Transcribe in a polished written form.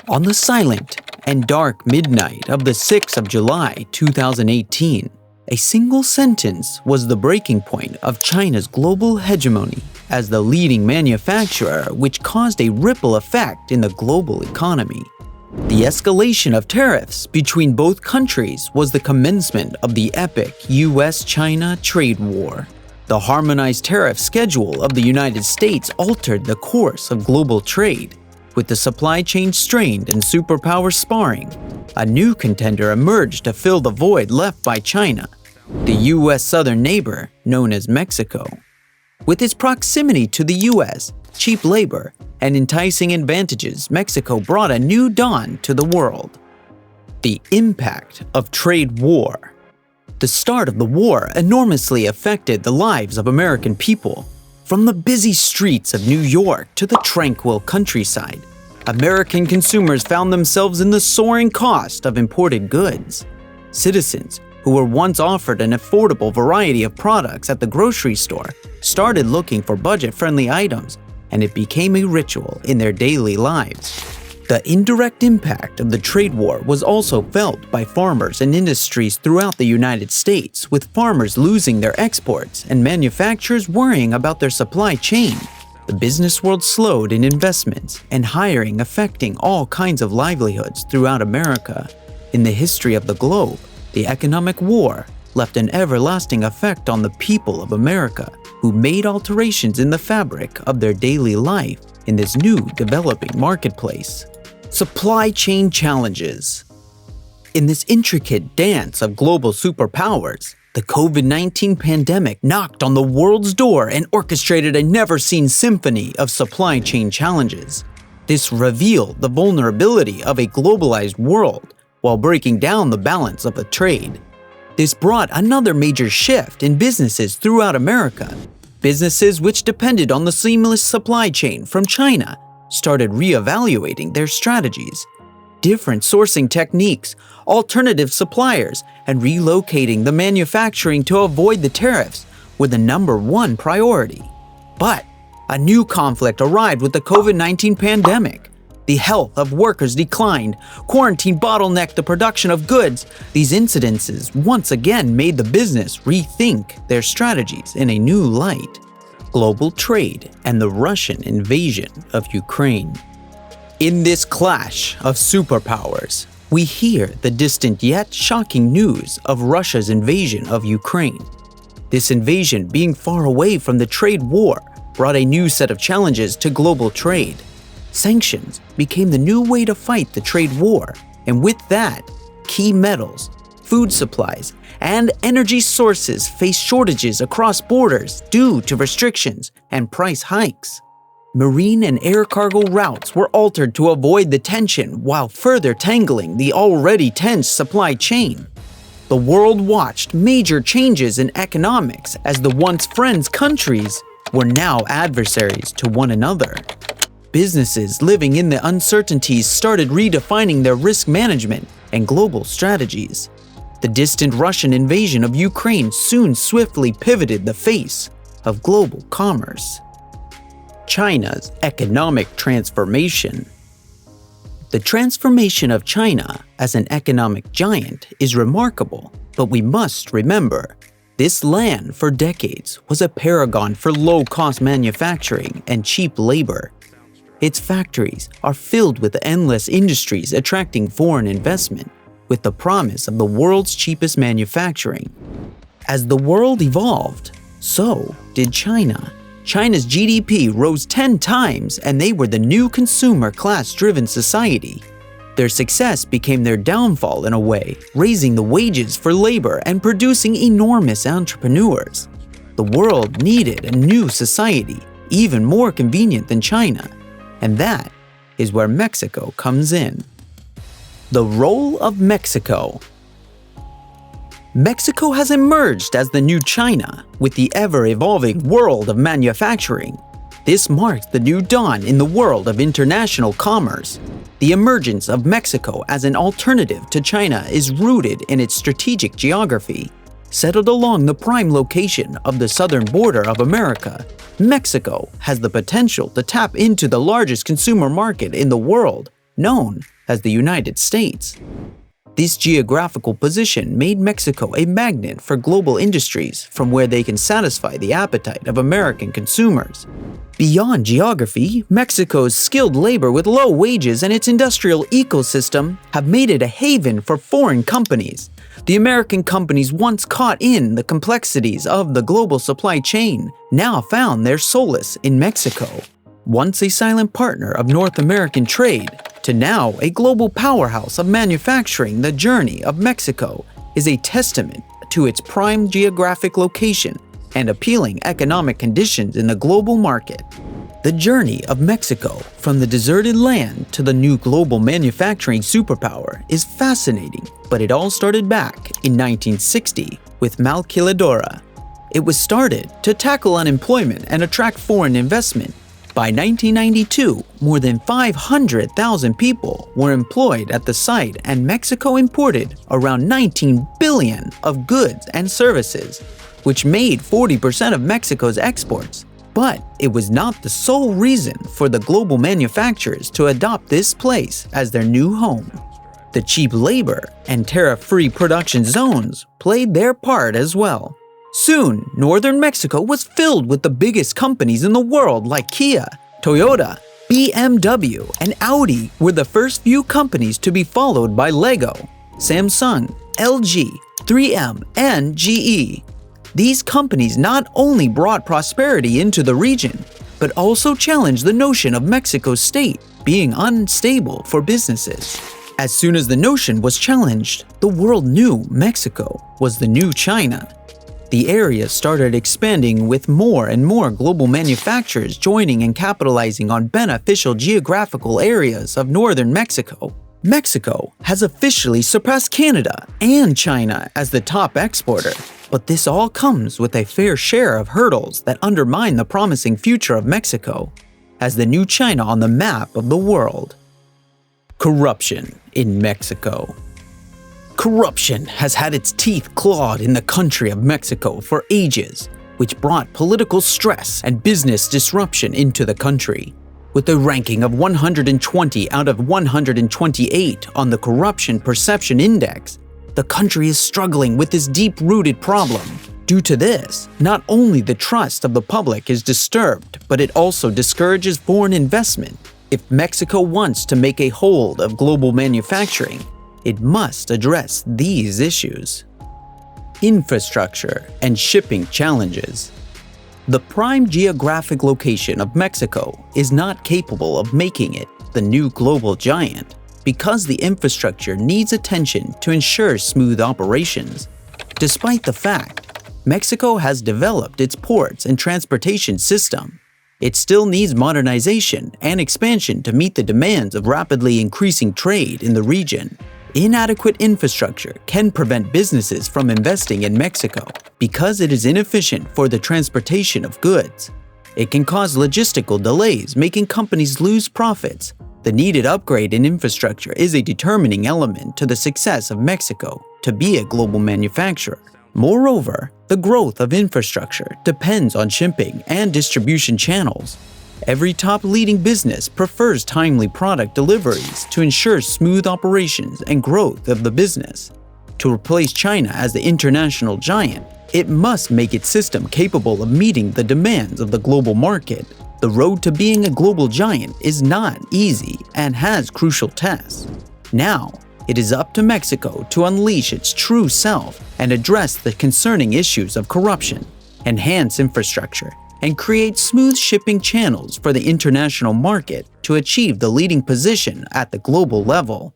On the silent and dark midnight of the 6th of July 2018, a single sentence was the breaking point of China's global hegemony as the leading manufacturer, which caused a ripple effect in the global economy. The escalation of tariffs between both countries was the commencement of the epic US-China trade war. The harmonized tariff schedule of the United States altered the course of global trade. With the supply chain strained and superpower sparring, a new contender emerged to fill the void left by China, the U.S. southern neighbor known as Mexico. With its proximity to the U.S., cheap labor, and enticing advantages, Mexico brought a new dawn to the world. The impact of trade war. The start of the war enormously affected the lives of American people. From the busy streets of New York to the tranquil countryside, American consumers found themselves in the soaring cost of imported goods. Citizens who were once offered an affordable variety of products at the grocery store started looking for budget-friendly items, and it became a ritual in their daily lives. The indirect impact of the trade war was also felt by farmers and industries throughout the United States, with farmers losing their exports and manufacturers worrying about their supply chain. The business world slowed in investments and hiring, affecting all kinds of livelihoods throughout America. In the history of the globe, the economic war left an everlasting effect on the people of America, who made alterations in the fabric of their daily life in this new developing marketplace. Supply chain challenges. In this intricate dance of global superpowers, the COVID-19 pandemic knocked on the world's door and orchestrated a never-seen symphony of supply chain challenges. This revealed the vulnerability of a globalized world while breaking down the balance of the trade. This brought another major shift in businesses throughout America. Businesses which depended on the seamless supply chain from China started reevaluating their strategies. Different sourcing techniques, alternative suppliers, and relocating the manufacturing to avoid the tariffs were the #1 priority. But a new conflict arrived with the COVID-19 pandemic. The health of workers declined, quarantine bottlenecked the production of goods. These incidences once again made the business rethink their strategies in a new light. Global trade and the Russian invasion of Ukraine. In this clash of superpowers, we hear the distant yet shocking news of Russia's invasion of Ukraine. This invasion, being far away from the trade war, brought a new set of challenges to global trade. Sanctions became the new way to fight the trade war, and with that, key metals, food supplies, and energy sources faced shortages across borders due to restrictions and price hikes. Marine and air cargo routes were altered to avoid the tension while further tangling the already tense supply chain. The world watched major changes in economics as the once friends countries were now adversaries to one another. Businesses living in the uncertainties started redefining their risk management and global strategies. The distant Russian invasion of Ukraine soon swiftly pivoted the face of global commerce. China's economic transformation. The transformation of China as an economic giant is remarkable, but we must remember, this land for decades was a paragon for low-cost manufacturing and cheap labor. Its factories are filled with endless industries attracting foreign investment, with the promise of the world's cheapest manufacturing. As the world evolved, so did China. China's GDP rose 10 times, and they were the new consumer class-driven society. Their success became their downfall in a way, raising the wages for labor and producing enormous entrepreneurs. The world needed a new society, even more convenient than China, and that is where Mexico comes in. The role of Mexico. Mexico has emerged as the new China with the ever-evolving world of manufacturing. This marks the new dawn in the world of international commerce. The emergence of Mexico as an alternative to China is rooted in its strategic geography. Settled along the prime location of the southern border of America, Mexico has the potential to tap into the largest consumer market in the world, known as the United States. This geographical position made Mexico a magnet for global industries from where they can satisfy the appetite of American consumers. Beyond geography, Mexico's skilled labor with low wages and its industrial ecosystem have made it a haven for foreign companies. The American companies once caught in the complexities of the global supply chain now found their solace in Mexico. Once a silent partner of North American trade, to now a global powerhouse of manufacturing, the journey of Mexico is a testament to its prime geographic location and appealing economic conditions in the global market. The journey of Mexico from the deserted land to the new global manufacturing superpower is fascinating, but it all started back in 1960 with Maquiladora. It was started to tackle unemployment and attract foreign investment. By 1992, more than 500,000 people were employed at the site, and Mexico imported around 19 billion of goods and services, which made 40% of Mexico's exports. But it was not the sole reason for the global manufacturers to adopt this place as their new home. The cheap labor and tariff-free production zones played their part as well. Soon, northern Mexico was filled with the biggest companies in the world like Kia, Toyota, BMW, and Audi were the first few companies to be followed by Lego, Samsung, LG, 3M, and GE. These companies not only brought prosperity into the region, but also challenged the notion of Mexico's state being unstable for businesses. As soon as the notion was challenged, the world knew Mexico was the new China. The area started expanding with more and more global manufacturers joining and capitalizing on beneficial geographical areas of northern Mexico. Mexico has officially surpassed Canada and China as the top exporter, but this all comes with a fair share of hurdles that undermine the promising future of Mexico as the new China on the map of the world. Corruption in Mexico. Corruption has had its teeth clawed in the country of Mexico for ages, which brought political stress and business disruption into the country. With a ranking of 120 out of 128 on the Corruption Perception Index, the country is struggling with this deep-rooted problem. Due to this, not only the trust of the public is disturbed, but it also discourages foreign investment. If Mexico wants to make a hold of global manufacturing, it must address these issues. Infrastructure and shipping challenges. The prime geographic location of Mexico is not capable of making it the new global giant because the infrastructure needs attention to ensure smooth operations. Despite the fact Mexico has developed its ports and transportation system, it still needs modernization and expansion to meet the demands of rapidly increasing trade in the region. Inadequate infrastructure can prevent businesses from investing in Mexico because it is inefficient for the transportation of goods. It can cause logistical delays, making companies lose profits. The needed upgrade in infrastructure is a determining element to the success of Mexico to be a global manufacturer. Moreover, the growth of infrastructure depends on shipping and distribution channels. Every top leading business prefers timely product deliveries to ensure smooth operations and growth of the business. To replace China as the international giant, it must make its system capable of meeting the demands of the global market. The road to being a global giant is not easy and has crucial tests. Now, it is up to Mexico to unleash its true self and address the concerning issues of corruption, enhance infrastructure, and create smooth shipping channels for the international market to achieve the leading position at the global level.